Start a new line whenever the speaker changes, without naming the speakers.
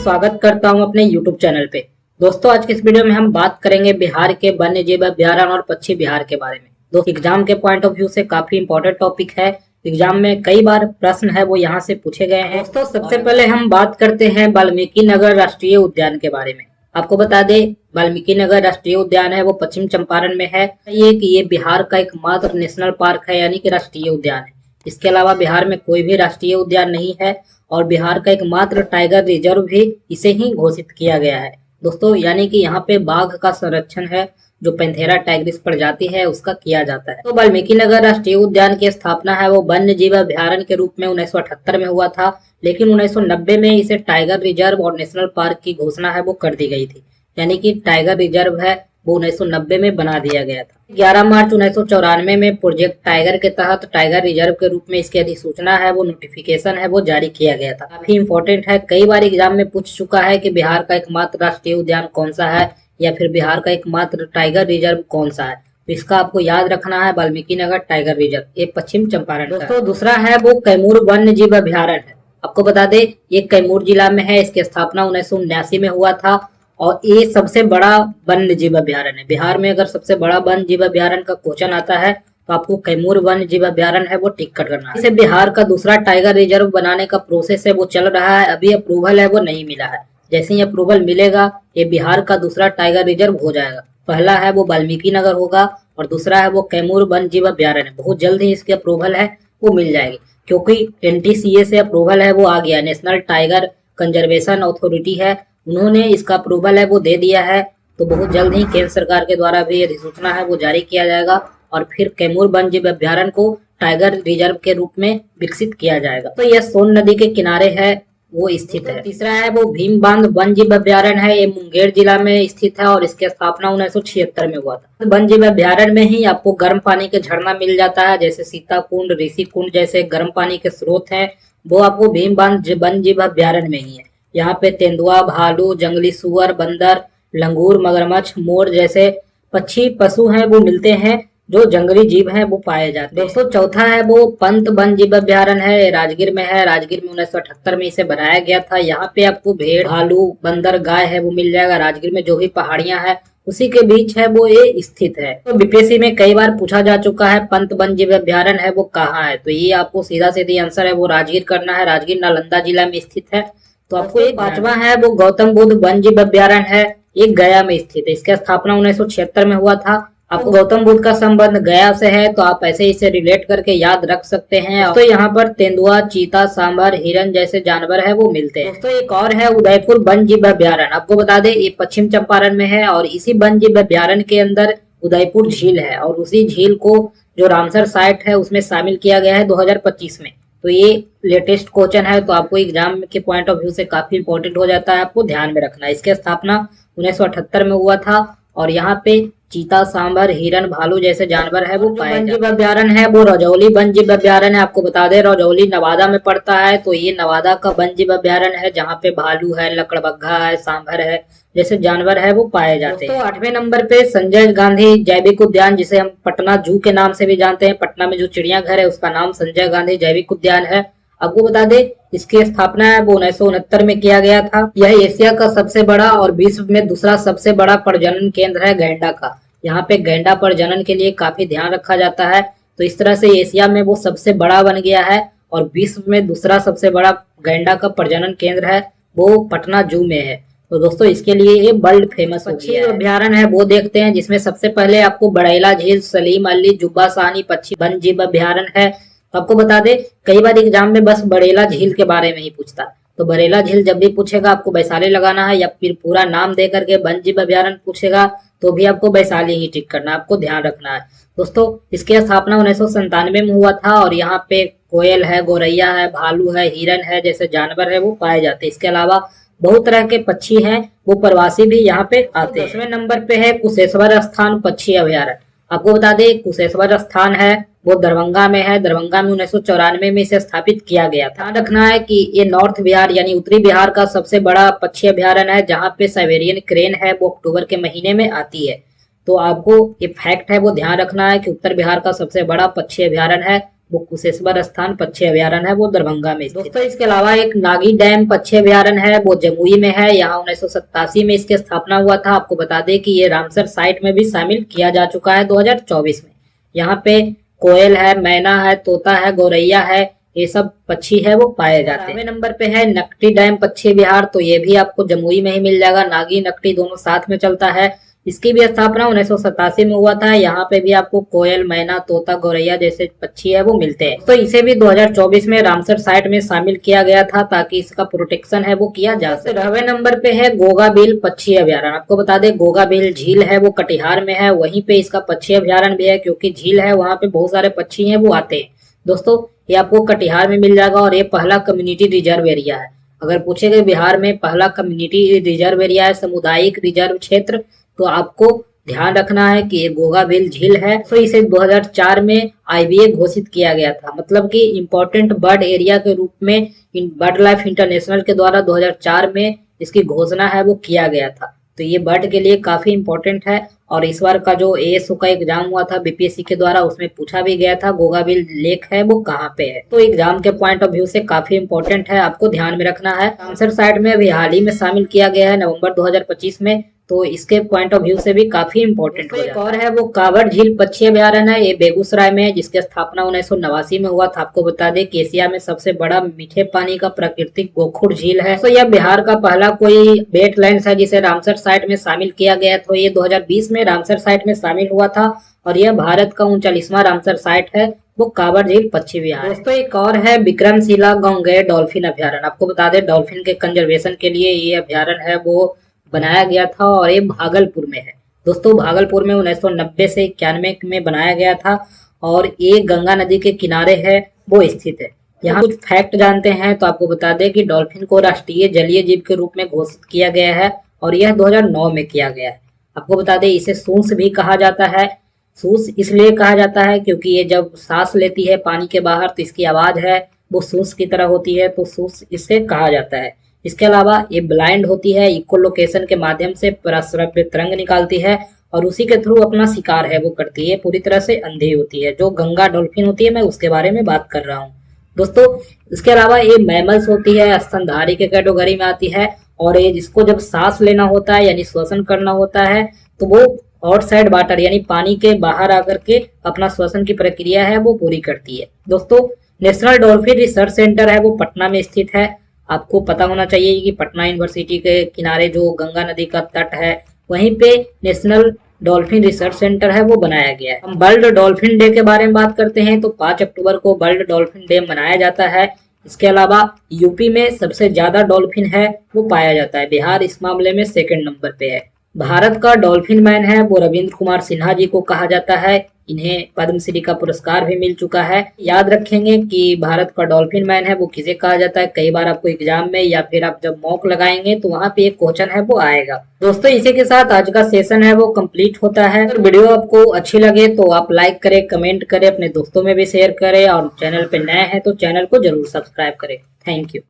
स्वागत करता हूं अपने YouTube चैनल पे। दोस्तों आज के इस वीडियो में हम बात करेंगे बिहार के वन्य जीव अभयारण्य और पक्षी बिहार के बारे में। दोस्तों एग्जाम के पॉइंट ऑफ व्यू से काफी इंपॉर्टेंट टॉपिक है। एग्जाम में कई बार प्रश्न है वो यहाँ से पूछे गए हैं। दोस्तों सबसे पहले हम बात करते हैं वाल्मीकि नगर राष्ट्रीय उद्यान के बारे में। आपको बता दें वाल्मीकि नगर राष्ट्रीय उद्यान है वो पश्चिम चंपारण में है। ये बिहार का एकमात्र नेशनल पार्क है यानी कि राष्ट्रीय उद्यान है। इसके अलावा बिहार में कोई भी राष्ट्रीय उद्यान नहीं है और बिहार का एकमात्र टाइगर रिजर्व भी इसे ही घोषित किया गया है। दोस्तों यानी कि यहाँ पे बाघ का संरक्षण है जो पैंथेरा टाइग्रिस प्रजाति है उसका किया जाता है। तो वाल्मीकि नगर राष्ट्रीय उद्यान की स्थापना है वो वन्य जीव अभयारण्य के रूप में 1978 में हुआ था, लेकिन 1990 में इसे टाइगर रिजर्व और नेशनल पार्क की घोषणा है वो कर दी गई थी। यानी कि टाइगर रिजर्व है वो 1990 में बना दिया गया था। 11 मार्च 1994 में प्रोजेक्ट टाइगर के तहत टाइगर रिजर्व के रूप में इसकी अधिसूचना है वो नोटिफिकेशन है वो जारी किया गया था। काफी इंपॉर्टेंट है, कई बार एग्जाम में पूछ चुका है कि बिहार का एकमात्र राष्ट्रीय उद्यान कौन सा है या फिर बिहार का एकमात्र टाइगर रिजर्व कौन सा है। तो इसका आपको याद रखना है वाल्मीकि नगर टाइगर रिजर्व, ये पश्चिम चंपारण। दोस्तों दूसरा है वो कैमूर वन्य जीव अभयारण्य है। आपको बता दें ये कैमूर जिला में है। इसकी स्थापना 1979 में हुआ था और ये सबसे बड़ा वन्य जीव अभयारण्य है। बिहार में अगर सबसे बड़ा वन्य जीव अभयारण्य का क्वेश्चन आता है तो आपको कैमूर वन्य जीव अभयारण्य है वो टिक करना है। इसे बिहार का दूसरा टाइगर रिजर्व बनाने का प्रोसेस है वो चल रहा है, अभी अप्रूवल है वो नहीं मिला है। जैसे ही अप्रूवल मिलेगा ये बिहार का दूसरा टाइगर रिजर्व हो जाएगा। पहला है वो वाल्मीकि नगर होगा और दूसरा है वो कैमूर वन्य जीव अभयारण्य। बहुत जल्द ही इसकी अप्रूवल है वो मिल जाएगी क्योंकि NTCA से अप्रूवल है वो आ गया, नेशनल टाइगर कंजर्वेशन अथॉरिटी है, उन्होंने इसका अप्रूवल है वो दे दिया है। तो बहुत जल्द ही केंद्र सरकार के द्वारा भी अधिसूचना है वो जारी किया जाएगा और फिर कैमूर वन्य जीव अभयारण्य को टाइगर रिजर्व के रूप में विकसित किया जाएगा। तो यह सोन नदी के किनारे है वो स्थित है। तीसरा है वो भीम बांध वन्य जीव अभयारण्य है, ये मुंगेर जिला में स्थित है और इसकी स्थापना 1976 में हुआ था। वन्य जीव अभयारण्य में ही आपको गर्म पानी के झरना मिल जाता है, जैसे सीता कुंड, ऋषि कुंड जैसे गर्म पानी के स्रोत हैं वो आपको भीम बांध वन्य जीव अभयारण्य में ही है। यहाँ पे तेंदुआ, भालू, जंगली सुअर, बंदर, लंगूर, मगरमच्छ, मोर जैसे पशु हैं वो मिलते हैं जो जंगली जीव हैं वो पाए जाते हैं। दोस्तों चौथा है वो पंत वन्य जीव अभयारण्य है, राजगीर में है। राजगीर में 1978 में इसे बनाया गया था। यहाँ पे आपको भेड़, भालू, बंदर, गाय है वो मिल जाएगा। राजगीर में जो भी पहाड़ियां हैं उसी के बीच है वो ये स्थित है। तो बीपीएससी में कई बार पूछा जा चुका है पंत वन्य जीव अभयारण्य है वो कहाँ है, तो ये आपको सीधा सीधी आंसर है वो राजगीर करना है। राजगीर नालंदा जिला में स्थित है। तो आपको एक पांचवा है वो गौतम बुद्ध वन्य जीव अभयारण्य है, ये गया में स्थित है। इसकी स्थापना 1976 में हुआ था। आपको गौतम बुद्ध का संबंध गया से है तो आप ऐसे इसे रिलेट करके याद रख सकते हैं। तो यहाँ पर तेंदुआ, चीता, सांभर, हिरन जैसे जानवर है वो मिलते हैं। दोस्तों एक और है उदयपुर वन्य जीव अभयारण्य। आपको बता दें ये पश्चिम चंपारण में है और इसी वन्य जीव अभयारण्य के अंदर उदयपुर झील है और उसी झील को जो रामसर साइट है उसमें शामिल किया गया है 2025 में। तो ये लेटेस्ट क्वेश्चन है तो आपको एग्जाम के पॉइंट ऑफ व्यू से काफी इंपॉर्टेंट हो जाता है, आपको ध्यान में रखना है। इसकी स्थापना 1978 में हुआ था और यहाँ पे चीता, सांभर, हिरन, भालू जैसे जानवर है वो पाए जाते हैं। वन्य जीव अभयारण्य है वो रजौली वन्य जीव अभयारण्य है। आपको बता दें रजौली नवादा में पड़ता है, तो ये नवादा का वन्य जीव अभयारण्य है जहाँ पे भालू है, लकड़बग्घा है, सांभर है जैसे जानवर है वो पाए जाते हैं। तो 8वें नंबर पे संजय गांधी जैविक उद्यान, जिसे हम पटना जू के नाम से भी जानते हैं। पटना में जो चिड़ियाघर है उसका नाम संजय गांधी जैविक उद्यान है। आपको बता दें इसकी स्थापना है वो 1969 में किया गया था। यह एशिया का सबसे बड़ा और विश्व में दूसरा सबसे बड़ा प्रजनन केंद्र है गैंडा का। यहाँ पे गैंडा प्रजनन के लिए काफी ध्यान रखा जाता है। तो इस तरह से एशिया में वो सबसे बड़ा बन गया है और विश्व में दूसरा सबसे बड़ा गैंडा का प्रजनन केंद्र है वो पटना जू में है। तो दोस्तों इसके लिए ये वर्ल्ड फेमस पक्षी अभयारण्य है वो देखते हैं, जिसमें सबसे पहले आपको बड़ैला झील, सलीम अली, जुब्बा साहनी पक्षी वन्य जीव अभयारण्य है। तो आपको बता दें कई बार एग्जाम में बस बड़ैला झील के बारे में ही पूछता है, तो बड़ैला झील जब भी पूछेगा आपको वैशाली लगाना है या फिर पूरा नाम दे करके वन्य जीव अभयारण्य पूछेगा तो भी आपको वैशाली ही टिक करना है, आपको ध्यान रखना है। दोस्तों इसकी स्थापना 1997 में हुआ था और यहाँ पे कोयल है, गौरैया है, भालू है, हिरन है जैसे जानवर है वो पाए जाते हैं। इसके अलावा बहुत तरह के पक्षी हैं वो प्रवासी भी यहाँ पे आते हैं। 10वें नंबर पे है कुशेश्वर स्थान पक्षी अभयारण्य। आपको बता दें कुशेश्वर स्थान है वो दरभंगा में है। दरभंगा में 1994 में इसे स्थापित किया गया था। ध्यान रखना है कि ये नॉर्थ बिहार यानी उत्तरी बिहार का सबसे बड़ा पक्षी अभयारण्य है, जहाँ पे साइबेरियन क्रेन है वो अक्टूबर के महीने में आती है। तो आपको ये फैक्ट है वो ध्यान रखना है कि उत्तर बिहार का सबसे बड़ा पक्षी अभयारण्य है वो कुशेश्वर स्थान पक्षी अभ्यारण्य है, वो दरभंगा में स्थित। दोस्तों इसके अलावा एक नागी डैम पक्षी अभ्यारण्य है, वो जमुई में है। यहाँ 1987 में इसकी स्थापना हुआ था। आपको बता दें कि ये रामसर साइट में भी शामिल किया जा चुका है 2024 में। यहाँ पे कोयल है, मैना है, तोता है, गौरैया है, ये सब पक्षी है वो पाए जाते हैं। नंबर पे है नकटी डैम पक्षी विहार, तो ये भी आपको जमुई में ही मिल जाएगा। नागी नकटी दोनों साथ में चलता है। इसकी भी स्थापना 1987 में हुआ था। यहाँ पे भी आपको कोयल, मैना, तोता, गौरैया जैसे पक्षी है वो मिलते हैं। तो इसे भी 2024 में रामसर साइट में शामिल किया गया था ताकि इसका प्रोटेक्शन है वो किया जा सके। 13वें नंबर पे है गोगा बिल पक्षी अभ्यारण्य। आपको बता दें गोगा बिल झील है वो कटिहार में है, वहीं पे इसका पक्षी अभ्यारण्य भी है क्योंकि झील है वहाँ पे बहुत सारे पक्षी है वो आते हैं। दोस्तों ये आपको कटिहार में मिल जाएगा और ये पहला कम्युनिटी रिजर्व एरिया है। अगर पूछे गए बिहार में पहला कम्युनिटी रिजर्व एरिया है, सामुदायिक रिजर्व क्षेत्र, तो आपको ध्यान रखना है कि ये गोगा बिल झील है। तो इसे 2004 में आईबीए घोषित किया गया था, मतलब कि इम्पोर्टेंट बर्ड एरिया के रूप में बर्ड लाइफ इंटरनेशनल के द्वारा 2004 में इसकी घोषणा है वो किया गया था। तो ये बर्ड के लिए काफी इम्पोर्टेंट है। और इस बार का जो एएसओ का एग्जाम हुआ था बीपीएससी के द्वारा, उसमें पूछा भी गया था गोगाबिल लेक है वो कहाँ पे है। तो एग्जाम के पॉइंट ऑफ व्यू से काफी इम्पोर्टेंट है, आपको ध्यान में रखना है। रामसर साइट में अभी हाल ही में शामिल किया गया है नवंबर 2025 में, तो इसके पॉइंट ऑफ व्यू से भी काफी इम्पोर्टेंट है। एक और है वो कांवड़ झील पक्षी अभ्यारण्य है, ये बेगूसराय में है, जिसकी स्थापना 1989 में हुआ था। आपको बता दें कि एशिया में सबसे बड़ा मीठे पानी का प्राकृतिक गोखुर झील है। तो यह बिहार का पहला कोई वेटलैंड है जिसे रामसर साइट में शामिल किया गया। तो ये 2020 में रामसर साइट में शामिल हुआ था और यह भारत का 39वां रामसर साइट है वो कांवड़ झील पक्षी विहार। दोस्तों एक और है विक्रमशिला गंगेय डॉल्फिन अभ्यारण्य। आपको बता दें डॉल्फिन के कंजर्वेशन के लिए ये अभ्यारण्य है वो बनाया गया था और ये भागलपुर में है। दोस्तों भागलपुर में 1990 से 91 में बनाया गया था और ये गंगा नदी के किनारे है वो स्थित है। यहाँ कुछ फैक्ट जानते हैं तो आपको बता दें कि डॉल्फिन को राष्ट्रीय जलीय जीव के रूप में घोषित किया गया है और यह 2009 में किया गया है। आपको बता दें इसे सूंस भी कहा जाता है। सूंस इसलिए कहा जाता है क्योंकि ये जब सांस लेती है पानी के बाहर तो इसकी आवाज है वो सूंस की तरह होती है, तो सूंस इसे कहा जाता है। इसके अलावा ये ब्लाइंड होती है, इकोलोकेशन के माध्यम से पराश्रव्य तरंग निकालती है और उसी के थ्रू अपना शिकार है वो करती है। पूरी तरह से अंधी होती है। जो गंगा डॉल्फिन होती है मैं उसके बारे में बात कर रहा हूँ। दोस्तों इसके अलावा ये मैमल्स होती है, स्तनधारी के कैटेगरी में आती है और ये जिसको जब सांस लेना होता है यानी श्वसन करना होता है तो वो आउटसाइड वाटर यानी पानी के बाहर आकर के अपना श्वसन की प्रक्रिया है वो पूरी करती है। दोस्तों नेशनल डॉल्फिन रिसर्च सेंटर है वो पटना में स्थित है। आपको पता होना चाहिए कि पटना यूनिवर्सिटी के किनारे जो गंगा नदी का तट है वहीं पे नेशनल डॉल्फिन रिसर्च सेंटर है वो बनाया गया है। हम वर्ल्ड डॉल्फिन डे के बारे में बात करते हैं तो 5 अक्टूबर को वर्ल्ड डॉल्फिन डे मनाया जाता है। इसके अलावा यूपी में सबसे ज्यादा डॉल्फिन है वो पाया जाता है। बिहार इस मामले में 2nd नंबर पे है। भारत का डॉल्फिन मैन है वो रविंद्र कुमार सिन्हा जी को कहा जाता है। इन्हें पद्मश्री का पुरस्कार भी मिल चुका है। याद रखेंगे कि भारत का डॉल्फिन मैन है वो किसे कहा जाता है। कई बार आपको एग्जाम में या फिर आप जब मॉक लगाएंगे तो वहाँ पे एक क्वेश्चन है वो आएगा। दोस्तों इसी के साथ आज का सेशन है वो कंप्लीट होता है। अगर वीडियो आपको अच्छी लगे तो आप लाइक करें, कमेंट करें, अपने दोस्तों में भी शेयर करें और चैनल पे नए हैं तो चैनल को जरूर सब्सक्राइब करें। Thank you.